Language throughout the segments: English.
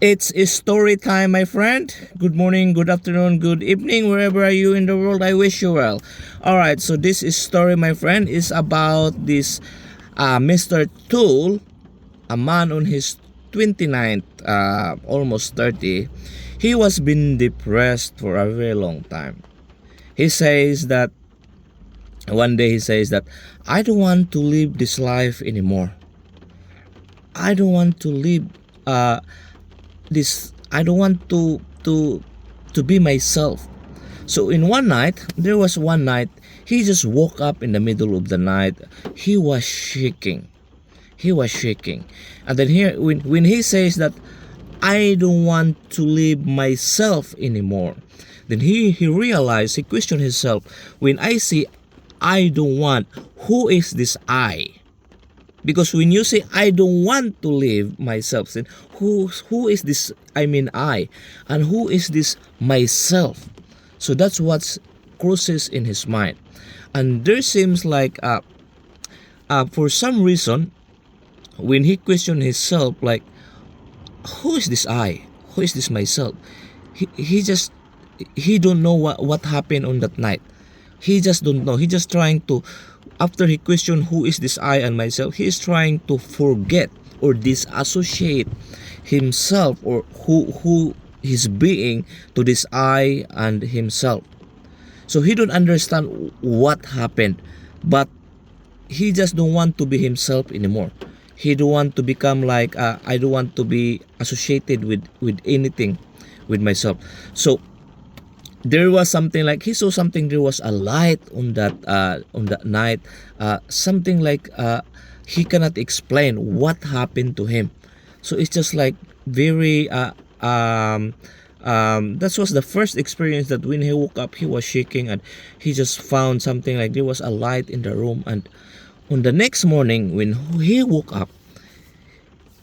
It's a story time, my friend. Good morning, good afternoon, good evening, wherever are you in the world. I wish you well. All right, so this is story, my friend, is about this Mr. Toole, a man on his 29th, almost 30. He was been depressed for a very long time. He says that one day he says that I don't want to live this life anymore. I don't want to live uh, this I don't want to be myself. So in one night, there was one night, he just woke up in the middle of the night. He was shaking. He was shaking. And then here when he says that I don't want to live myself anymore, then he realized, he questioned himself, when I say I don't want, who is this I? Because when you say I don't want to live myself, then who is this? I mean I, and who is this myself? So that's what crosses in his mind, and there seems like for some reason when he questioned himself, like who is this I? Who is this myself? He just he don't know what happened on that night. He just don't know. He just trying to, after he questioned who is this I and myself, he is trying to forget or disassociate himself or who his being to this I and himself. So he don't understand what happened, but he just don't want to be himself anymore. He don't want to become like I don't want to be associated with anything with myself. So there was something like he saw something, there was a light on that night, something like he cannot explain what happened to him. So it's just like very that was the first experience that when he woke up he was shaking, and he just found something like there was a light in the room. And on the next morning when he woke up,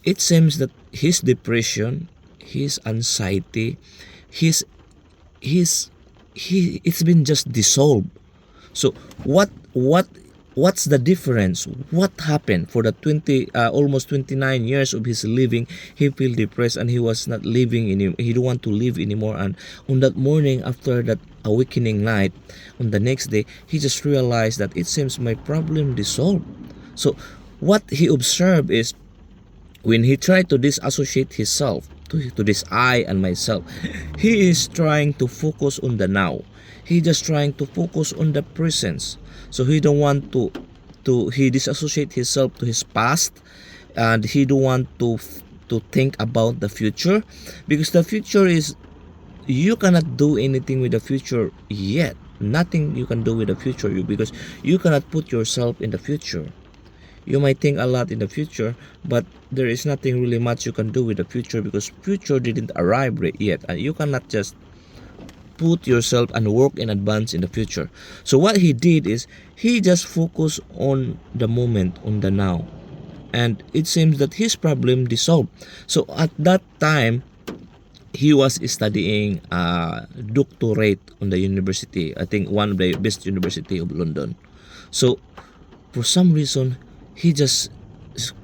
it seems that his depression, his anxiety, his his he it's been just dissolved. So what's the difference? What happened for the 20 almost 29 years of his living? He feel depressed and he was not living in, he don't want to live anymore. And on that morning, after that awakening night, on the next day, he just realized that it seems my problem dissolved. So what he observed is, when he tried to disassociate himself to this I and myself, he is trying to focus on the now. He just trying to focus on the presence. So he don't want to he disassociate himself to his past, and he don't want to think about the future, because the future is, you cannot do anything with the future yet. Nothing you can do with the future, because you cannot put yourself in the future. You might think a lot in the future, but there is nothing really much you can do with the future, because future didn't arrive yet, and you cannot just put yourself and work in advance in the future. So what he did is he just focused on the moment, on the now, and it seems that his problem dissolved. So at that time, he was studying doctorate on the university, I think one of the best university of London. So for some reason, he just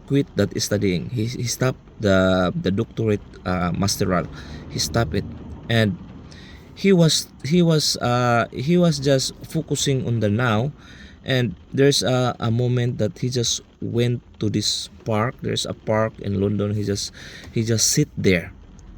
quit that studying. He stopped the doctorate masteral. He stopped it, and he was just focusing on the now. And there's a moment that he just went to this park. There's a park in London. He just sit there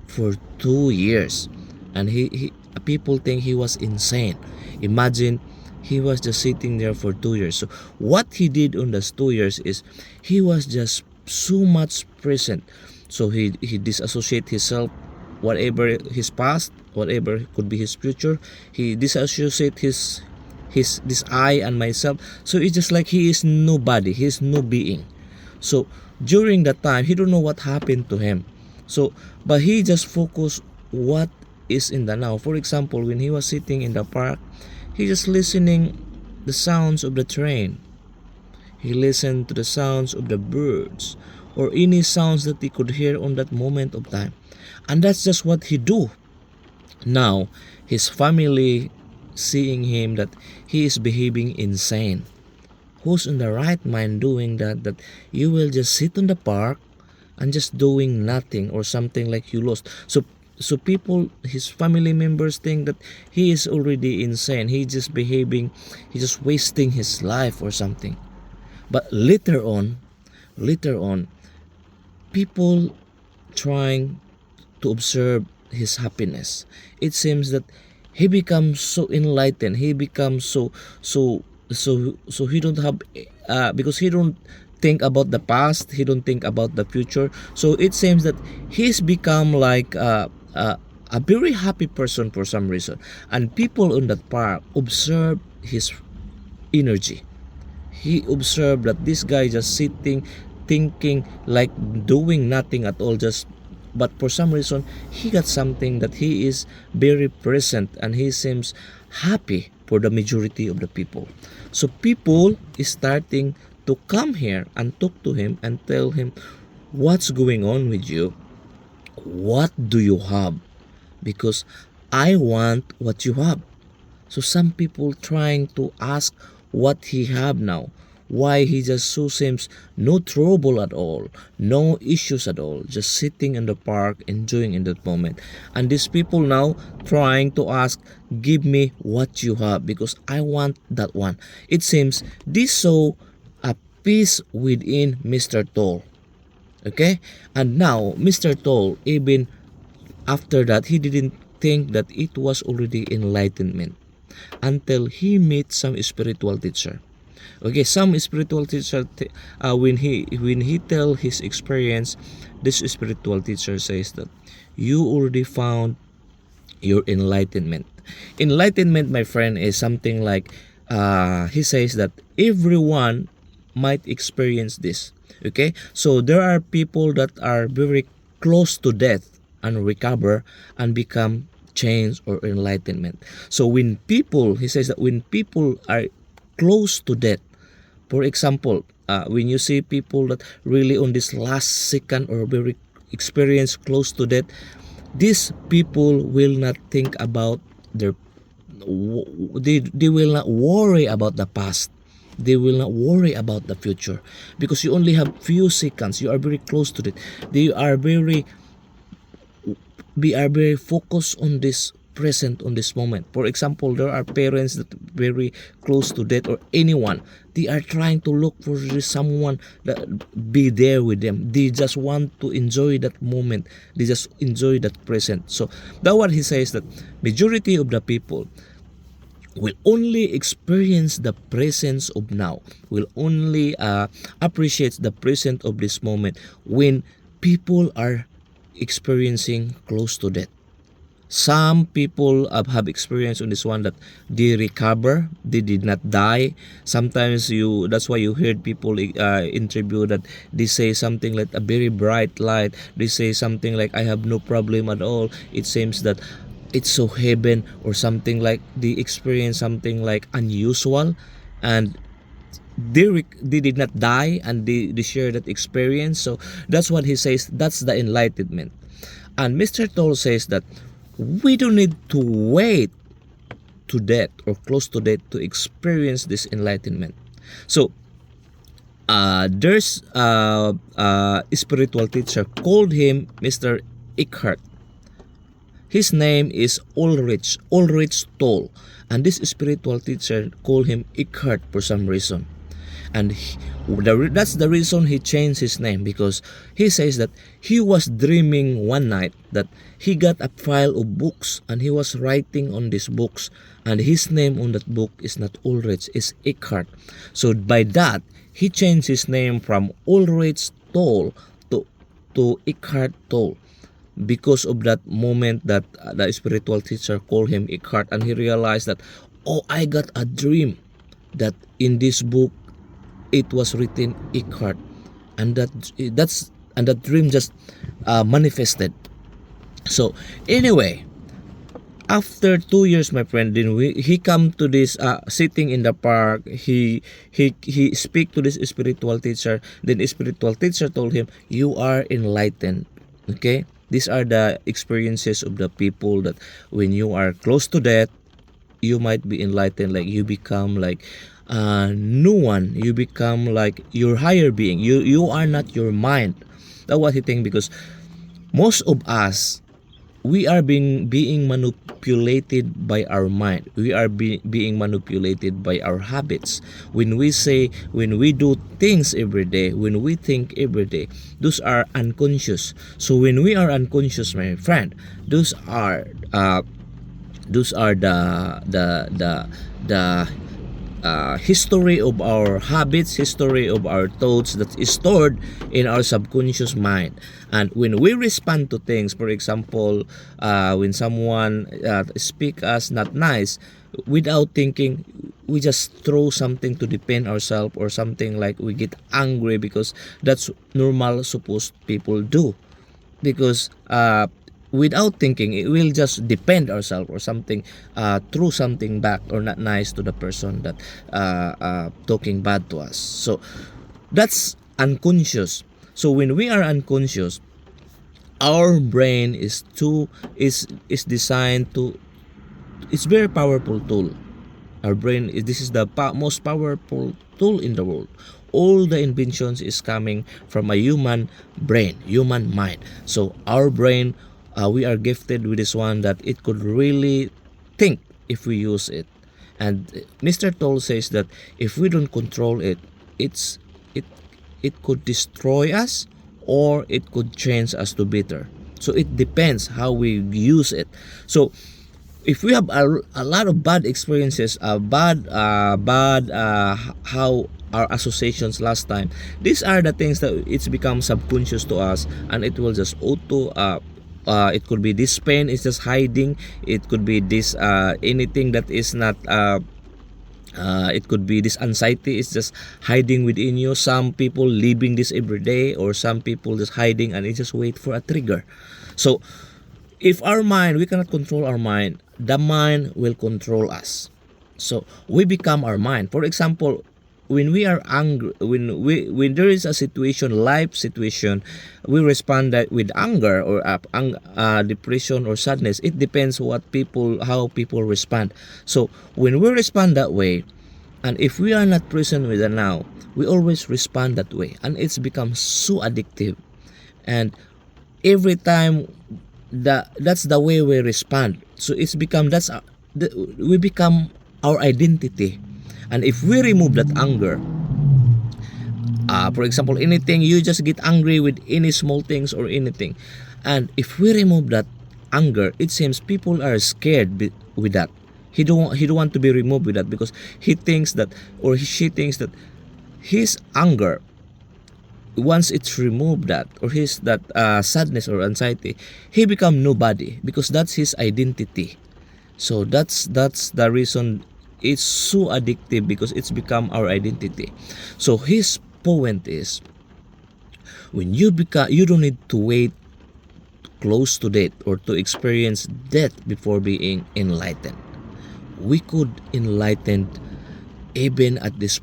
for 2 years, and he people think he was insane. Imagine, he was just sitting there for 2 years. So what he did on those 2 years is he was just so much present. So he disassociate himself, whatever his past, whatever could be his future. He disassociate his this I and myself. So it's just like he is nobody. He is no being. So during that time, he don't know what happened to him. So but he just focused what is in the now. For example, when he was sitting in the park, he just listening the sounds of the train. He listened to the sounds of the birds, or any sounds that he could hear on that moment of time. And that's just what he do. Now his family seeing him that he is behaving insane. Who's in the right mind doing that? That you will just sit on the park, and just doing nothing or something like you lost. So people, his family members think that he is already insane. He just behaving, he's just wasting his life or something. But later on, people trying to observe his happiness. It seems that he becomes so enlightened. He becomes so he don't have because he don't think about the past. He don't think about the future. So it seems that he's become like a very happy person for some reason. And people in that park observe his energy. He observed that this guy just sitting, thinking, like doing nothing at all, just but for some reason he got something that he is very present and he seems happy for the majority of the people. So people is starting to come here and talk to him and tell him, what's going on with you? What do you have? Because I want what you have. So some people trying to ask what he have now, why he just so seems no trouble at all, no issues at all, just sitting in the park enjoying in that moment. And these people now trying to ask, give me what you have because I want that one. It seems this saw a peace within Mr. Toll. Okay, and now Mr. Toll, even after that, he didn't think that it was already enlightenment until he met some spiritual teacher. Okay, some spiritual teacher when he tell his experience, this spiritual teacher says that you already found your enlightenment. Enlightenment, my friend, is something like he says that everyone might experience this. Okay, so there are people that are very close to death and recover and become change or enlightenment. So when people, he says that when people are close to death, for example, when you see people that really on this last second or very experience close to death, these people will not think about their, they will not worry about the past. They will not worry about the future because you only have few seconds. You are very close to it. They are very we are very focused on this present, on this moment. For example, there are parents that very close to death or anyone, they are trying to look for someone that be there with them. They just want to enjoy that moment. They just enjoy that present. So that what he says, that majority of the people will only experience the presence of now, will only appreciate the present of this moment when people are experiencing close to death. Some people have experience on this one that they recover, they did not die. Sometimes that's why you heard people interview that they say something like a very bright light. They say something like, I have no problem at all. It seems that it's so heaven or something, like they experience something like unusual, and they did not die and they share that experience. So that's what he says, that's the enlightenment. And Mr. Toll says that we don't need to wait to death or close to death to experience this enlightenment. So there's a spiritual teacher called him Mr. Eackhart. His name is Ulrich Toll, and this spiritual teacher called him Eackhart for some reason. And that's the reason he changed his name, because he says that he was dreaming one night that he got a file of books and he was writing on these books, and his name on that book is not Ulrich, it's Eackhart. So by that, he changed his name from Ulrich Toll to Eackhart Tolle, because of that moment that the spiritual teacher called him Eackhart, and he realized that, oh, I got a dream that in this book it was written Eackhart, and that dream just manifested. So anyway, after 2 years, my friend, then he come to this sitting in the park. He speak to this spiritual teacher. Then the spiritual teacher told him, you are enlightened. Okay, these are the experiences of the people that when you are close to death, you might be enlightened. Like you become like no one. You become like your higher being. You are not your mind. That's what he think, because most of us, we are being manipulated by our mind. We are being manipulated by our habits. When we say, when we do things every day, when we think every day, those are unconscious. So when we are unconscious, my friend, those are the history of our habits, history of our thoughts that is stored in our subconscious mind. And when we respond to things, for example, when someone speak us not nice, without thinking, we just throw something to defend ourselves, or something like we get angry, because that's normal, supposed people do. Because without thinking, it will just defend ourselves, or something, throw something back or not nice to the person that talking bad to us. So that's unconscious. So when we are unconscious, our brain is designed to, it's very powerful tool. Our brain is, this is the most powerful tool in the world. All the inventions is coming from a human brain, human mind. So our brain, we are gifted with this one, that it could really think if we use it. And Mr. Toll says that if we don't control it, it's it it could destroy us, or it could change us to better. So it depends how we use it. So if we have a lot of bad experiences, how our associations last time, these are the things that it's become subconscious to us, and it will just auto it could be this pain is just hiding, it could be this anything that is not it could be this anxiety is just hiding within you. Some people living this every day, or some people just hiding, and it just wait for a trigger. So if our mind, we cannot control our mind, the mind will control us. So we become our mind. For example, when we are angry, when there is a situation, life situation, we respond that with anger, or depression or sadness. It depends how people respond. So when we respond that way, and if we are not present with the now, we always respond that way, and it's become so addictive. And every time, that's the way we respond. So it's become, we become our identity. And if we remove that anger, for example, anything, you just get angry with any small things or anything, and if we remove that anger, it seems people are scared with that. He don't want to be removed with that, because he thinks that, or she thinks that, his anger, once it's removed, that, or his that sadness or anxiety, he become nobody, because that's his identity. So that's the reason it's so addictive, because it's become our identity. So his point is, when you don't need to wait close to death, or to experience death before being enlightened. We could enlighten even at this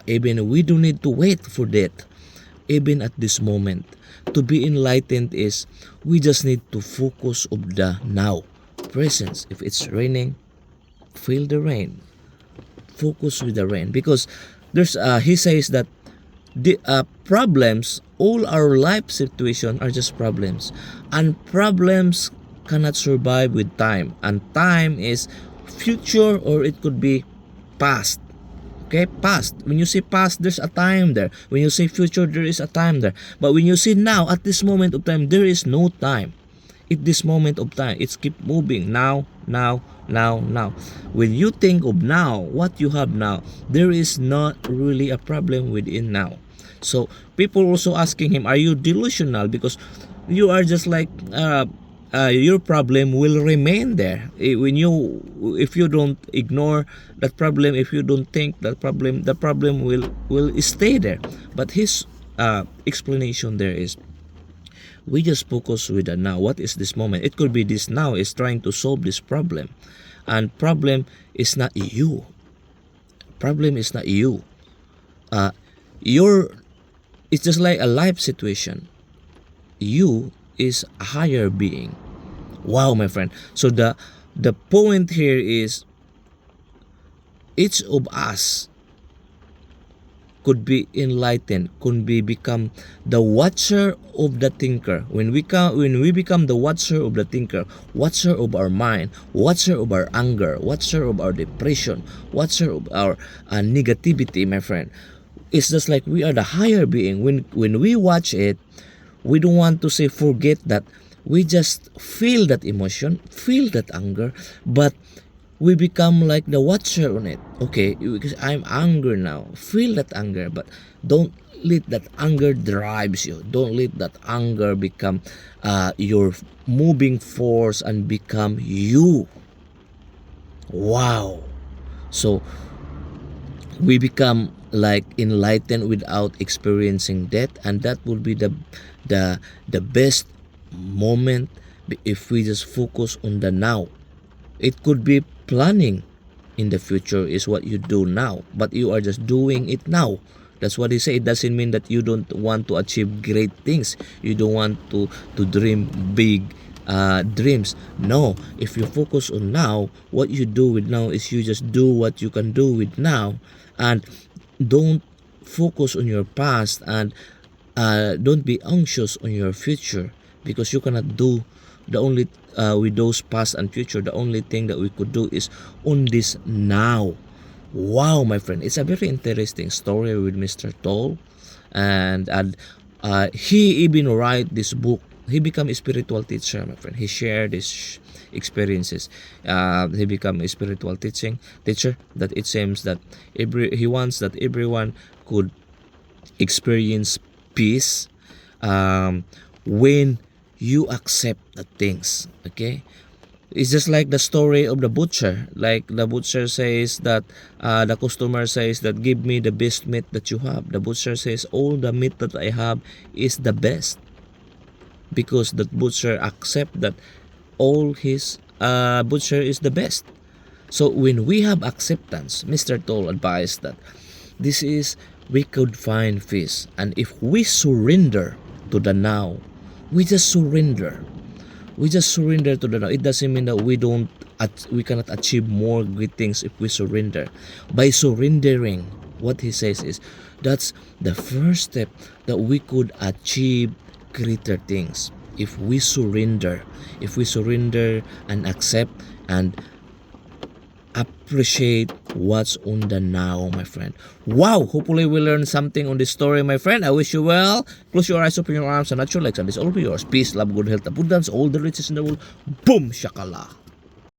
even we don't need to wait for death. Even at this moment, to be enlightened is, we just need to focus on the now, presence. If it's raining, feel the rain, focus with the rain, because there's he says that the problems, all our life situation are just problems, and problems cannot survive with time, and time is future, or it could be past. Okay, past. When you say past, there's a time there. When you say future, there is a time there. But when you say now, at this moment of time, there is no time. At this moment of time, it's keep moving. Now. When you think of now, what you have now, there is not really a problem within now. So people also asking him, are you delusional? Because you are just like your problem will remain there. If you don't ignore that problem, if you don't think that problem, the problem will stay there. But his explanation there is, we just focus with the now. What is this moment? It could be this now is trying to solve this problem, and problem is not you. Problem is not you. It's just like a life situation. You is a higher being. Wow, my friend. So the point here is, each of us could be enlightened, could be become the watcher of the thinker. When we become the watcher of the thinker, watcher of our mind, watcher of our anger, watcher of our depression, watcher of our negativity, my friend, it's just like we are the higher being. When we watch it, we don't want to say forget that. We just feel that emotion, feel that anger, but we become like the watcher on it. Okay, because I'm angry now. Feel that anger, but don't let that anger drives you. Don't let that anger become your moving force and become you. Wow. So we become like enlightened without experiencing death, and that will be the best moment if we just focus on the now. It could be planning in the future is what you do now, but you are just doing it now. That's what they say. It doesn't mean that you don't want to achieve great things. You don't want to dream big dreams. No, if you focus on now, what you do with now is you just do what you can do with now, and don't focus on your past, and don't be anxious on your future, because you cannot do the only with those past and future. The only thing that we could do is on this now. Wow, my friend, it's a very interesting story with Mr. Toll, and he even write this book. He become a spiritual teacher, my friend. He shared his experiences. He become a spiritual teacher that it seems that he wants that everyone could experience peace when you accept the things. Okay, it's just like the story of the butcher. Like the butcher says that the customer says that give me the best meat that you have. The butcher says all the meat that I have is the best, because the butcher accept that all his butcher is the best. So when we have acceptance, Mr. Toll advised that this is we could find peace. And if we surrender to the now, we just surrender. We just surrender to the now. It doesn't mean that we cannot achieve more great things if we surrender. By surrendering, what he says is that's the first step that we could achieve greater things. If we surrender and accept and appreciate what's on the now, my friend. Wow, hopefully we learned something on this story, my friend. I wish you well. Close your eyes, open your arms, and not your legs, and this all be yours. Peace, love, good health, abundance, all the riches in the world. Boom, shakala.